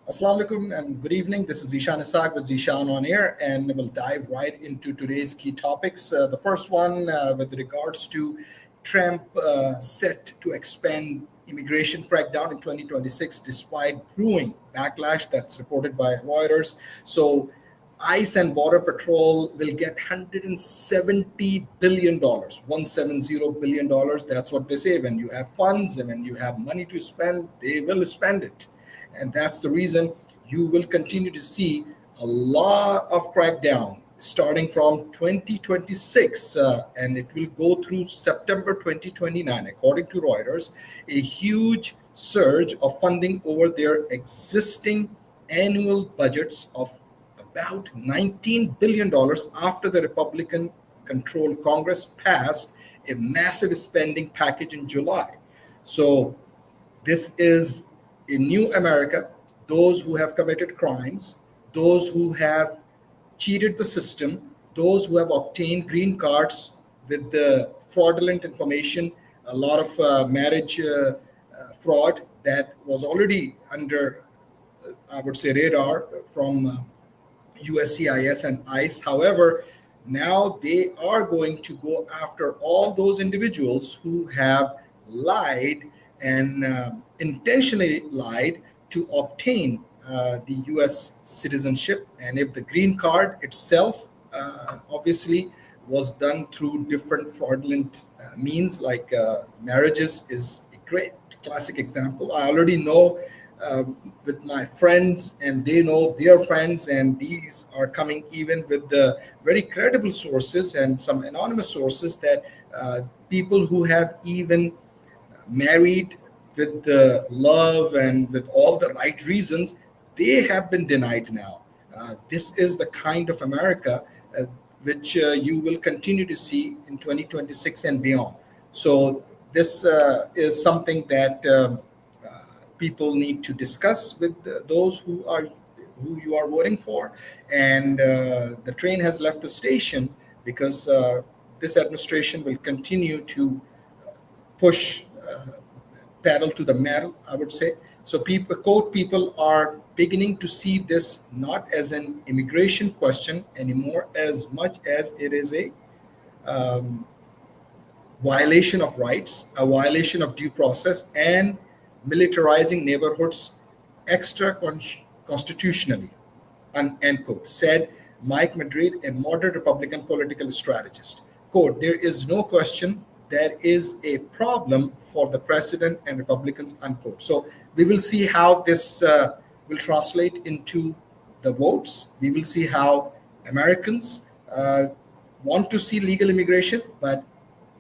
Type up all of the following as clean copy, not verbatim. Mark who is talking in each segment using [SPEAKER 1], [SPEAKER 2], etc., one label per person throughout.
[SPEAKER 1] Assalamu alaikum and good evening. This is Zishan Isaac with Zishan on Air, and we'll dive right into today's key topics. The first one with regards to Trump set to expand immigration crackdown in 2026 despite brewing backlash that's reported by Reuters. So ICE and Border Patrol will get $170 billion, $170 billion. That's what they say. When you have funds and when you have money to spend, they will spend it. And that's the reason you will continue to see a lot of crackdown starting from 2026, and it will go through September 2029, according to Reuters, a huge surge of funding over their existing annual budgets of about $19 billion after the Republican controlled Congress passed a massive spending package in July. So, this is a new America. Those who have committed crimes, those who have cheated the system, those who have obtained green cards with the fraudulent information, a lot of marriage fraud that was already under, I would say, radar from US CIS and ICE. However, now they are going to go after all those individuals who have lied and intentionally lied to obtain the US citizenship. And if the green card itself obviously was done through different fraudulent means, like marriages is a great classic example. I already know with my friends, and they know their friends, and these are coming even with the very credible sources and some anonymous sources that people who have even married with the love and with all the right reasons, they have been denied now. This is the kind of America which you will continue to see in 2026 and beyond. So this is something that people need to discuss with those who you are voting for. And the train has left the station because this administration will continue to push pedal to the metal, I would say. So people are beginning to see this not as an immigration question anymore, as much as it is a violation of rights, a violation of due process, and militarizing neighborhoods extra constitutionally, end quote, said Mike Madrid, a moderate Republican political strategist. Quote, there is no question there is a problem for the president and Republicans, unquote. So we will see how this will translate into the votes. We will see how Americans want to see legal immigration, but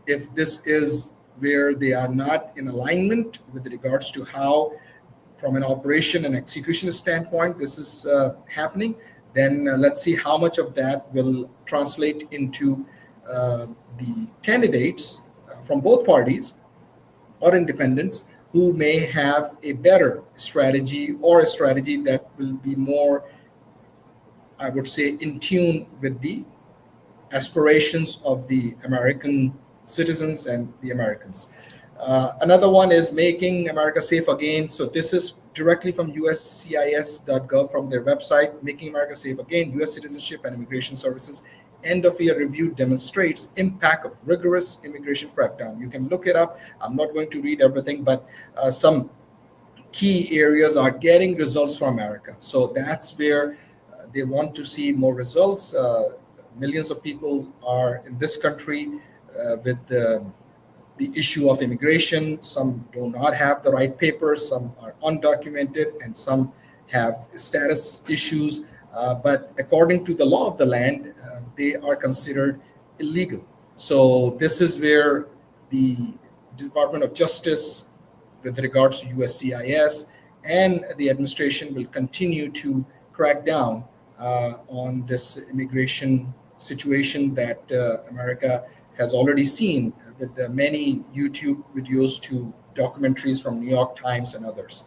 [SPEAKER 1] if this is where they are not in alignment with regards to how, from an operation and execution standpoint, this is happening, then let's see how much of that will translate into the candidates from both parties or independents who may have a better strategy, or a strategy that will be more, I would say, in tune with the aspirations of the American citizens and the Americans. Another one is making America safe again. So this is directly from USCIS.gov, from their website. Making America safe again, US Citizenship and Immigration Services end of year review demonstrates impact of rigorous immigration crackdown. You can look it up. I'm not going to read everything, but some key areas are getting results for America. So that's where they want to see more results. Millions of people are in this country with the issue of immigration. Some do not have the right papers, some are undocumented, and some have status issues. But according to the law of the land, they are considered illegal. So this is where the Department of Justice, with regards to USCIS, and the administration will continue to crack down on this immigration situation that America has already seen with the many YouTube videos to documentaries from New York Times and others.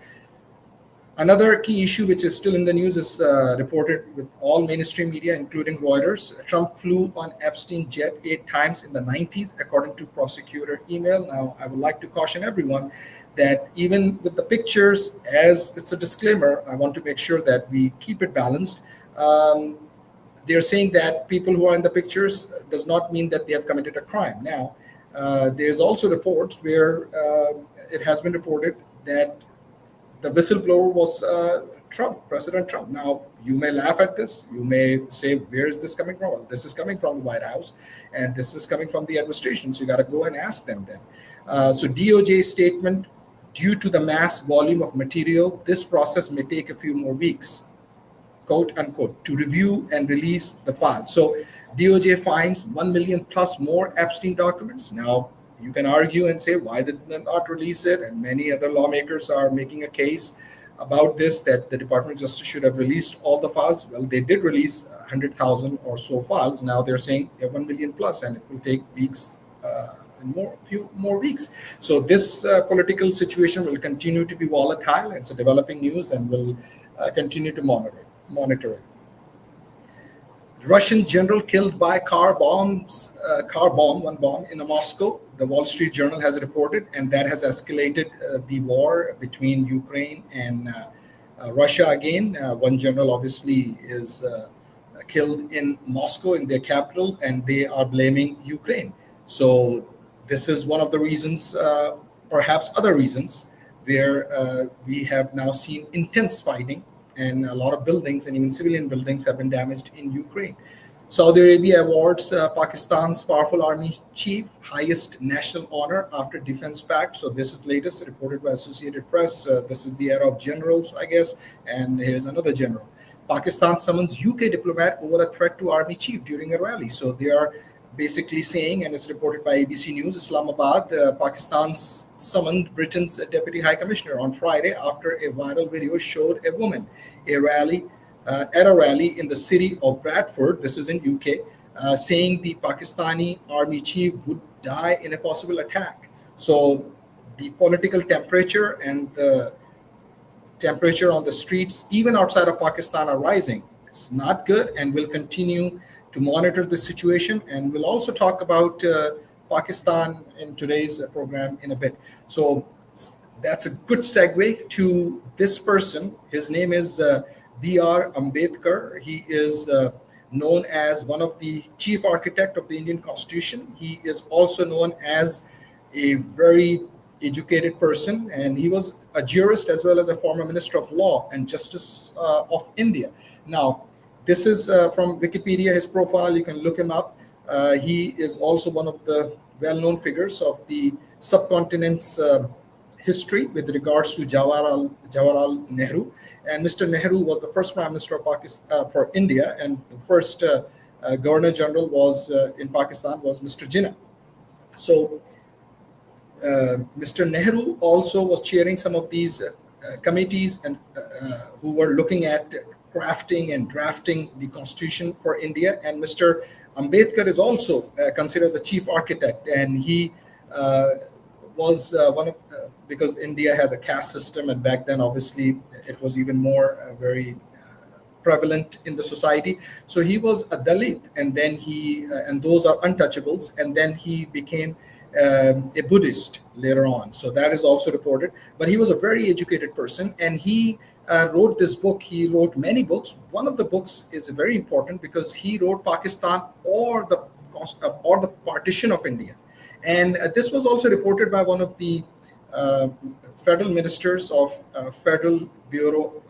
[SPEAKER 1] Another key issue, which is still in the news, is reported with all mainstream media, including Reuters. Trump flew on Epstein jet 8 times in the 90s, according to prosecutor email. Now, I would like to caution everyone that even with the pictures, as it's a disclaimer, I want to make sure that we keep it balanced. Um, they're saying that people who are in the pictures does not mean that they have committed a crime. Now, there's also reports where it has been reported that the whistleblower was Trump, President Trump. Now, you may laugh at this. You may say, where is this coming from? Well, this is coming from the White House, and this is coming from the administration. So you got to go and ask them then. So DOJ statement, due to the mass volume of material, this process may take a few more weeks, quote unquote, to review and release the file. So DOJ finds 1 million plus more Epstein documents. Now, you can argue and say, why did they not release it? And many other lawmakers are making a case about this, that the Department of Justice should have released all the files. Well, they did release 100,000 or so files. Now they're saying 1 million plus, and it will take weeks and few more weeks. So this political situation will continue to be volatile. It's a developing news, and we'll continue to monitor it. Russian general killed by one bomb in Moscow. The Wall Street Journal has reported, and that has escalated the war between Ukraine and Russia again. One general obviously is killed in Moscow, in their capital, and they are blaming Ukraine. So this is one of the reasons, perhaps other reasons, where we have now seen intense fighting, and a lot of buildings and even civilian buildings have been damaged in Ukraine. Saudi Arabia awards Pakistan's powerful army chief highest national honor after defense pact. So this is latest, reported by Associated Press. This is the era of generals, I guess. And here's another general. Pakistan summons UK diplomat over a threat to army chief during a rally. So they are basically saying, and it's reported by ABC News, Islamabad, Pakistan summoned Britain's Deputy High Commissioner on Friday after a viral video showed a woman at a rally in the city of Bradford, this is in UK, saying the Pakistani army chief would die in a possible attack. So the political temperature and the temperature on the streets, even outside of Pakistan, are rising. It's not good, and we'll continue to monitor the situation, and we'll also talk about Pakistan in today's program in a bit. So that's a good segue to this person. His name is B.R. Ambedkar. He is known as one of the chief architect of the Indian Constitution. He is also known as a very educated person, and he was a jurist as well as a former Minister of Law and Justice of India. Now, this is from Wikipedia, his profile. You can look him up. He is also one of the well-known figures of the subcontinent's history with regards to Jawaharlal Nehru. And Mr. Nehru was the first Prime Minister of Pakistan for India, and the first Governor General was in Pakistan was Mr. Jinnah. So Mr. Nehru also was chairing some of these committees and who were looking at crafting and drafting the constitution for India. And Mr. Ambedkar is also considered as a chief architect, and he was one of because India has a caste system, and back then obviously it was even more very prevalent in the society. So he was a Dalit, and then he and those are untouchables, and then he became a Buddhist later on. So that is also reported. But he was a very educated person, and he wrote this book. He wrote many books. One of the books is very important because he wrote Pakistan or the partition of India. And this was also reported by one of the federal ministers of Federal Bureau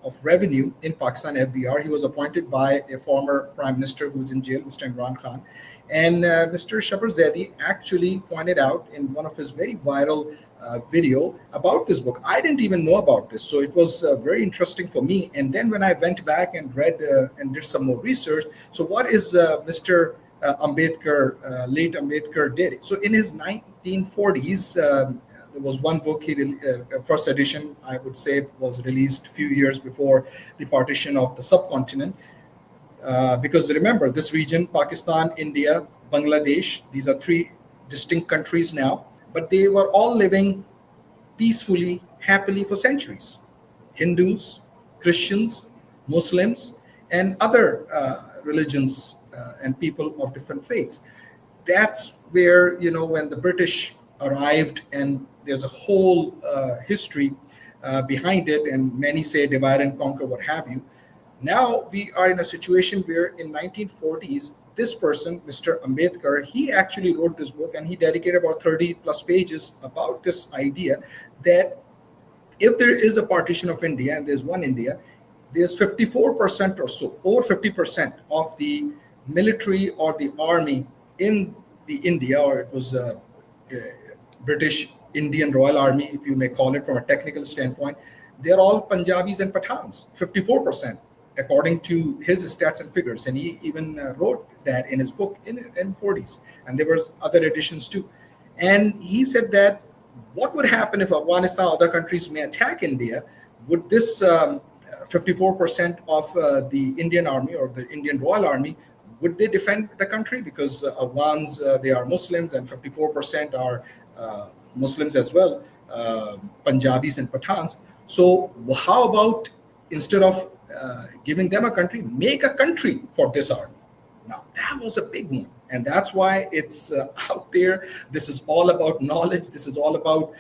[SPEAKER 1] of Revenue in Pakistan, FBR. He was appointed by a former prime minister who's in jail, Mr. Imran Khan. And Mr. Shabar Zaidi actually pointed out in one of his very viral video about this book. I didn't even know about this, so it was very interesting for me. And then when I went back and read and did some more research, so what is Mr. Ambedkar, late Ambedkar did? So in his 1940s, there was one book, first edition, I would say, was released a few years before the partition of the subcontinent. Because remember, this region, Pakistan, India, Bangladesh, these are three distinct countries now, but they were all living peacefully, happily for centuries. Hindus, Christians, Muslims, and other religions and people of different faiths. That's where, when the British arrived, and there's a whole history behind it, and many say divide and conquer, what have you. Now we are in a situation where in 1940s, this person, Mr. Ambedkar, he actually wrote this book, and he dedicated about 30 plus pages about this idea that if there is a partition of India and there's one India, there's 54% or so, over 50% of the military or the army in the India, or it was British Indian Royal Army, if you may call it from a technical standpoint, they're all Punjabis and Pathans, 54%, according to his stats and figures. And he even wrote that in his book in 40s. And there was other editions too. And he said that what would happen if Afghanistan, other countries may attack India? Would this 54% of the Indian Army or the Indian Royal Army, would they defend the country? Because Afghans, they are Muslims, and 54% are Muslims as well, Punjabis and Pathans. So how about, instead of giving them a country, make a country for this army? Now, that was a big one. And that's why it's out there. This is all about knowledge. This is all about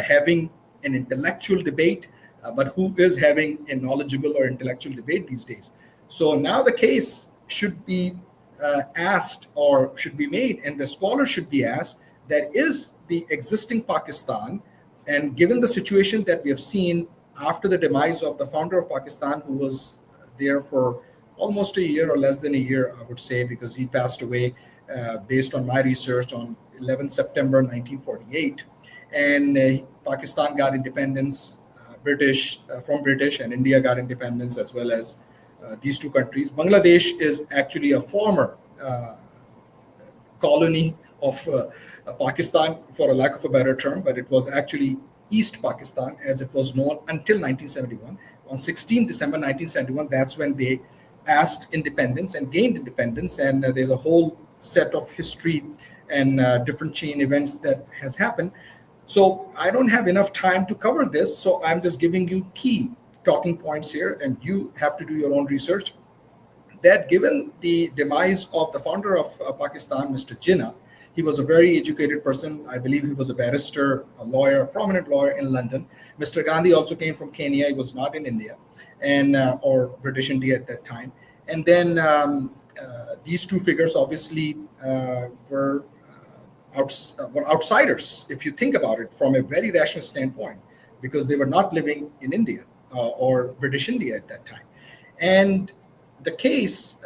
[SPEAKER 1] having an intellectual debate. But who is having a knowledgeable or intellectual debate these days? So now the case should be asked, or should be made, and the scholar should be asked, that is the existing Pakistan, and given the situation that we have seen after the demise of the founder of Pakistan, who was there for almost a year or less than a year, I would say, because he passed away based on my research on 11 September 1948. And Pakistan got independence, from British, and India got independence, as well as these two countries. Bangladesh is actually a former colony of Pakistan, for a lack of a better term, but it was actually East Pakistan, as it was known, until 1971. On 16 December 1971, that's when they asked independence and gained independence. And there's a whole set of history and different chain events that has happened. So I don't have enough time to cover this. So I'm just giving you key talking points here, and you have to do your own research. That given the demise of the founder of Pakistan, Mr. Jinnah, he was a very educated person. I believe he was a barrister, a lawyer, a prominent lawyer in London. Mr. Gandhi also came from Kenya. He was not in India, and or British India at that time. And then these two figures obviously were outsiders, if you think about it from a very rational standpoint, because they were not living in India or British India at that time. And the case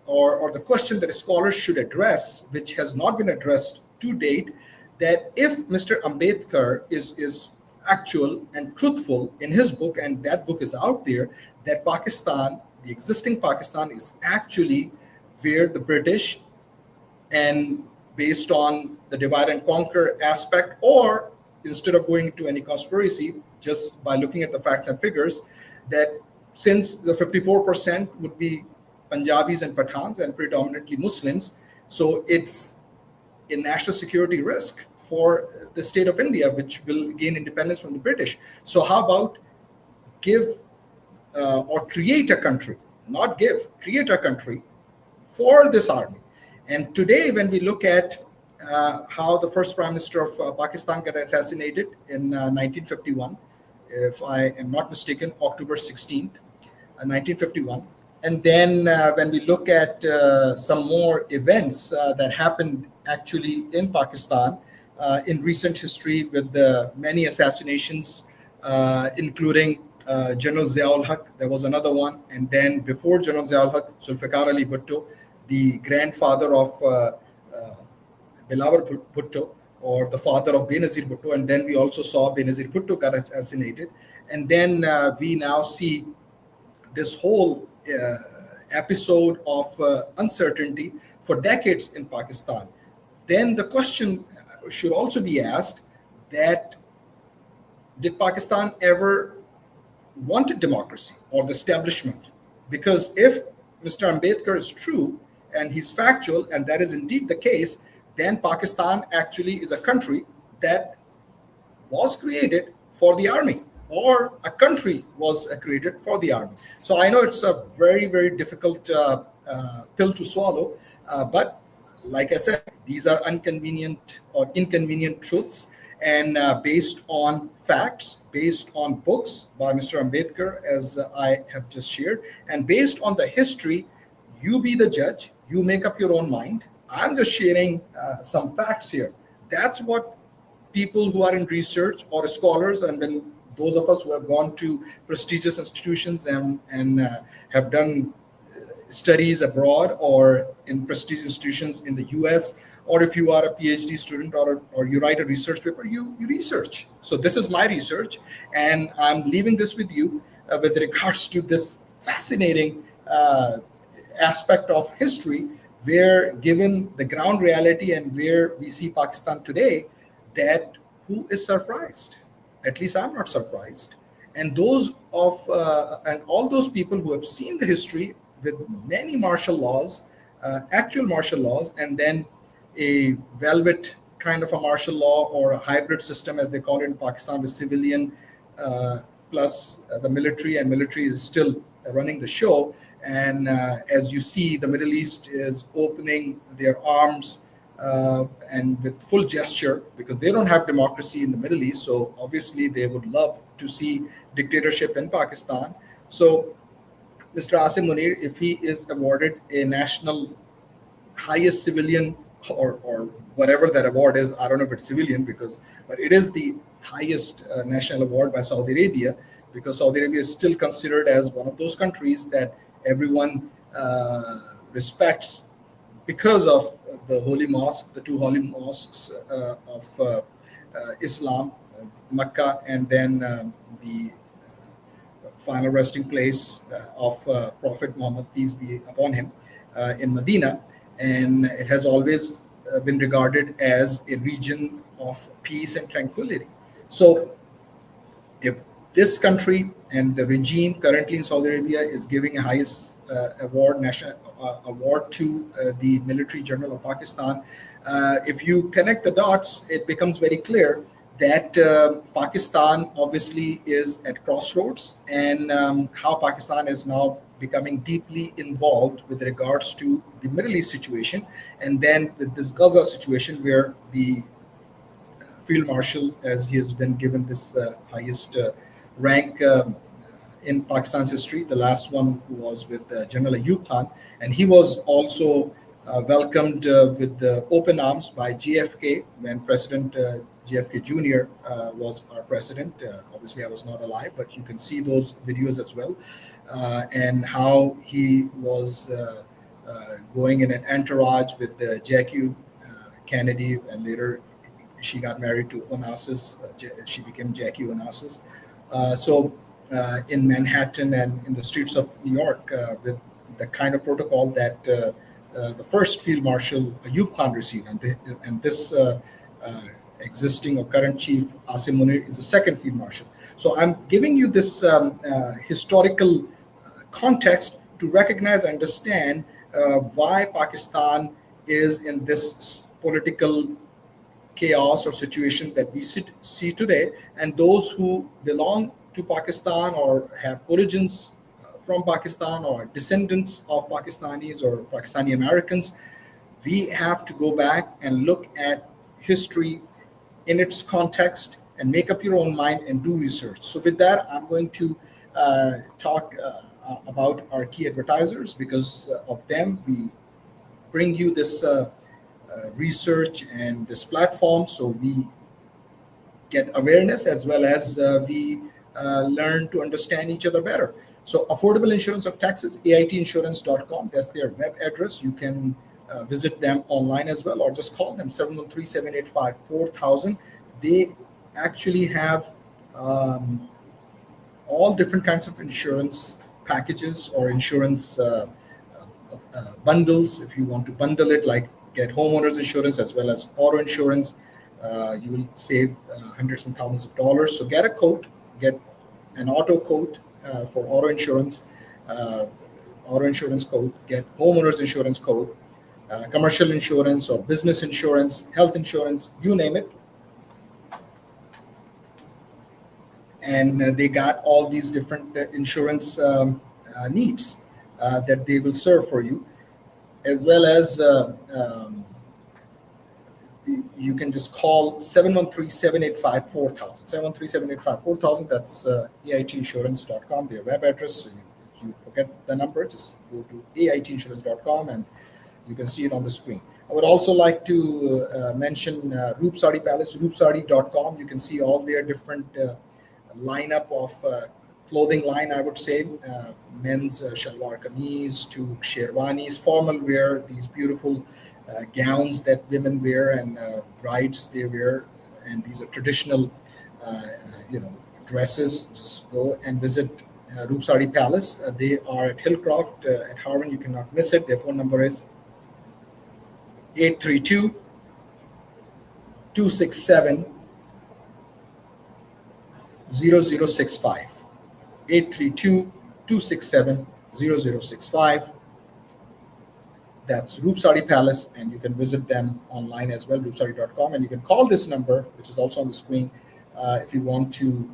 [SPEAKER 1] or the question that scholars should address, which has not been addressed to date, that if Mr. Ambedkar is actual and truthful in his book, and that book is out there, that Pakistan, the existing Pakistan, is actually where the British, and based on the divide and conquer aspect, or instead of going into any conspiracy, just by looking at the facts and figures, that since the 54% would be Punjabis and Pathans and predominantly Muslims, so it's a national security risk for the state of India, which will gain independence from the British. So how about give or create a country, not give, create a country for this army? And today, when we look at how the first Prime Minister of Pakistan got assassinated in 1951, if I am not mistaken, October 16th, 1951. And then when we look at some more events that happened actually in Pakistan in recent history, with many assassinations, including General Ziaul Haq, there was another one. And then before General Ziaul Haq, Zulfikar Ali Bhutto, the grandfather of Bilawar Bhutto, or the father of Benazir Bhutto. And then we also saw Benazir Bhutto got assassinated. And then we now see this whole episode of uncertainty for decades in Pakistan. Then the question should also be asked, that did Pakistan ever wanted democracy or the establishment? Because if Mr. Ambedkar is true and he's factual, and that is indeed the case, then Pakistan actually is a country that was created for the army. or a country was created for the army. So I know it's a very, very difficult pill to swallow, but like I said, these are inconvenient or inconvenient truths, and based on facts, based on books by Mr. Ambedkar, as I have just shared, and based on the history. You be the judge, you make up your own mind. I'm just sharing some facts here. That's what people who are in research or scholars, and then those of us who have gone to prestigious institutions and have done studies abroad or in prestigious institutions in the US, or if you are a PhD student, or you write a research paper, you research. So this is my research, and I'm leaving this with you with regards to this fascinating aspect of history, where given the ground reality and where we see Pakistan today, that who is surprised? At least I'm not surprised. And those of and all those people who have seen the history with many martial laws, actual martial laws, and then a velvet kind of a martial law, or a hybrid system, as they call it in Pakistan, with civilian plus the military, and military is still running the show. And as you see, the Middle East is opening their arms and with full gesture, because they don't have democracy in the Middle East. So obviously, they would love to see dictatorship in Pakistan. So Mr. Asim Munir, if he is awarded a national highest civilian, or whatever that award is, I don't know if it's civilian, but it is the highest national award by Saudi Arabia, because Saudi Arabia is still considered as one of those countries that everyone respects because of the holy mosque, the two holy mosques of Islam, Mecca, and then the final resting place of Prophet Muhammad, peace be upon him, in Medina. And it has always been regarded as a region of peace and tranquility. So if this country and the regime currently in Saudi Arabia is giving a highest national award to the military general of Pakistan, if you connect the dots, it becomes very clear that Pakistan obviously is at crossroads, and how Pakistan is now becoming deeply involved with regards to the Middle East situation, and then with this Gaza situation, where the field marshal, as he has been given this highest rank in Pakistan's history. The last one was with General Ayub Khan, and he was also welcomed with the open arms by JFK when President JFK Jr. Was our president. Obviously, I was not alive, but you can see those videos as well, and how he was going in an entourage with Jackie Kennedy, and later she got married to Onassis. She became Jackie Onassis. In Manhattan and in the streets of New York, with the kind of protocol that the first Field Marshal Ayub Khan received, and this existing or current chief Asim Munir is the second Field Marshal. So I'm giving you this historical context to recognize and understand why Pakistan is in this political chaos or situation that we see today, and those who belong to Pakistan or have origins from Pakistan or descendants of Pakistanis or Pakistani Americans, we have to go back and look at history in its context and make up your own mind and do research. So with that, I'm going to talk about our key advertisers. Because of them, we bring you this research and this platform, so we get awareness as well as we learn to understand each other better. So Affordable Insurance of Texas, AITinsurance.com, that's their web address. You can visit them online as well, or just call them 713-785-4000. They actually have all different kinds of insurance packages or insurance bundles. If you want to bundle it, like get homeowners insurance as well as auto insurance, you will save hundreds and thousands of dollars. So get a quote, get an auto quote for auto insurance quote, get homeowners insurance quote, commercial insurance or business insurance, health insurance, you name it. and they got all these different insurance needs that they will serve for you, as well as you can just call 713-785-4000. 713-785-4000. That's aitinsurance.com, their web address. So if you forget the number, just go to aitinsurance.com and you can see it on the screen. I would also like to mention Roop Sardi Palace, roopsardi.com. You can see all their different lineup of clothing line, I would say, men's shalwar kameez to sherwanis, formal wear, these beautiful gowns that women wear and brides they wear, and these are traditional, dresses. Just go and visit Roop Sardi Palace. They are at Hillcroft at Harvard. You cannot miss it. Their phone number is 832-267-0065. 832-267-0065. That's Roop Sardi Palace, and you can visit them online as well, roopsardi.com, and you can call this number, which is also on the screen, if you want to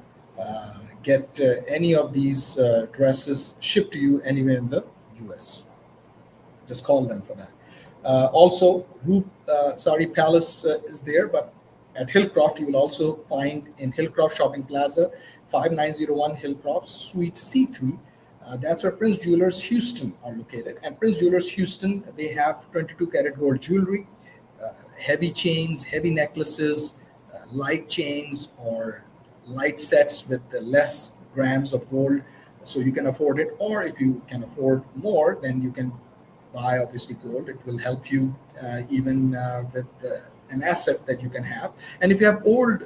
[SPEAKER 1] get any of these dresses shipped to you anywhere in the US. Just call them for that. Also, Roop Sardi Palace is there, but at Hillcroft, you will also find in Hillcroft Shopping Plaza, 5901 Hillcroft, Suite C3. That's where Prince Jewelers Houston are located. And Prince Jewelers Houston, they have 22 karat gold jewelry, heavy chains, heavy necklaces, light chains, or light sets with less grams of gold. So you can afford it. Or if you can afford more, then you can buy obviously gold. It will help you even with an asset that you can have. And if you have old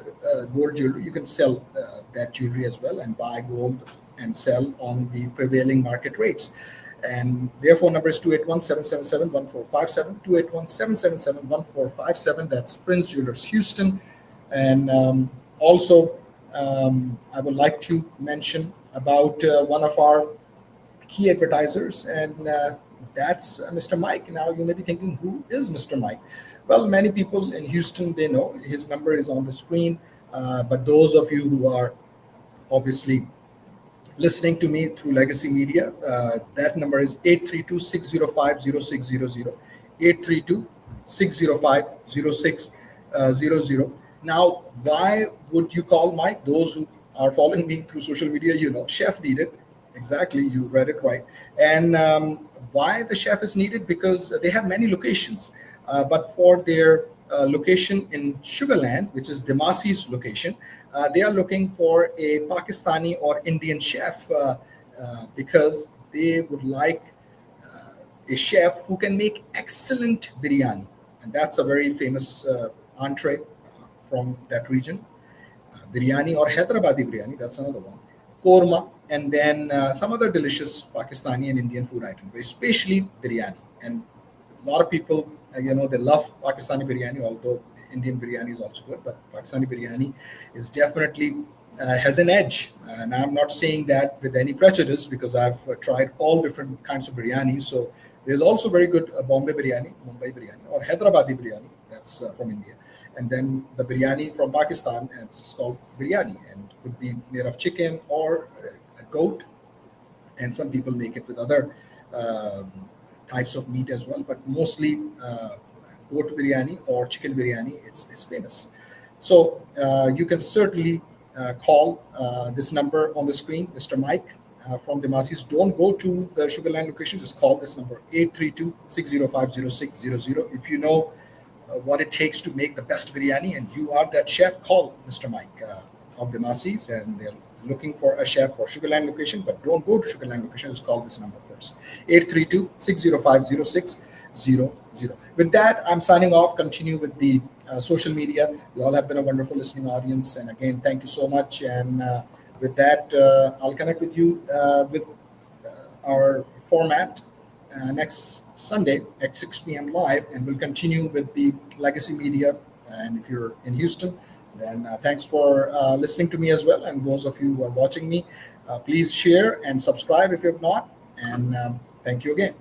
[SPEAKER 1] gold jewelry, you can sell that jewelry as well and buy gold and sell on the prevailing market rates. And their phone number is 281-777-1457, 281-777-1457. That's Prince Jewelers Houston. And also, I would like to mention about one of our key advertisers, and that's Mr. Mike. Now, you may be thinking, who is Mr. Mike? Well, many people in Houston, they know. His number is on the screen. But those of you who are obviously listening to me through Legacy Media, that number is 832-605-0600, 832-605-0600. Now, why would you call Mike? Those who are following me through social media, chef needed. Exactly, you read it right. And why the chef is needed? Because they have many locations, but for their location in Sugarland, which is Demasi's location, they are looking for a Pakistani or Indian chef because they would like a chef who can make excellent biryani. And that's a very famous entree from that region. Biryani or Hyderabadi biryani, that's another one. Korma, and then some other delicious Pakistani and Indian food items, especially biryani. And a lot of people, they love Pakistani biryani, although Indian biryani is also good, but Pakistani biryani is definitely has an edge. And I'm not saying that with any prejudice because I've tried all different kinds of biryani. So there's also very good Bombay biryani, Mumbai biryani, or Hyderabadi biryani, that's from India. And then the biryani from Pakistan, and it's just called biryani, and it could be made of chicken or a goat. And some people make it with other types of meat as well, but mostly goat biryani or chicken biryani, it's famous. So you can certainly call this number on the screen, Mr. Mike from Demasis. Don't go to the Sugarland location, just call this number, 832-605-0600. If you know what it takes to make the best biryani and you are that chef, call Mr. Mike of Demasis, and they're looking for a chef for Sugarland location, but don't go to Sugarland location, just call this number first, 832-605-0600. With that, I'm signing off. Continue with the social media. You all have been a wonderful listening audience, and again, thank you so much. And with that, I'll connect with you with our format next Sunday at 6 p.m. live, and we'll continue with the Legacy Media. And if you're in Houston, then thanks for listening to me as well. And those of you who are watching me, please share and subscribe if you have not. And thank you again.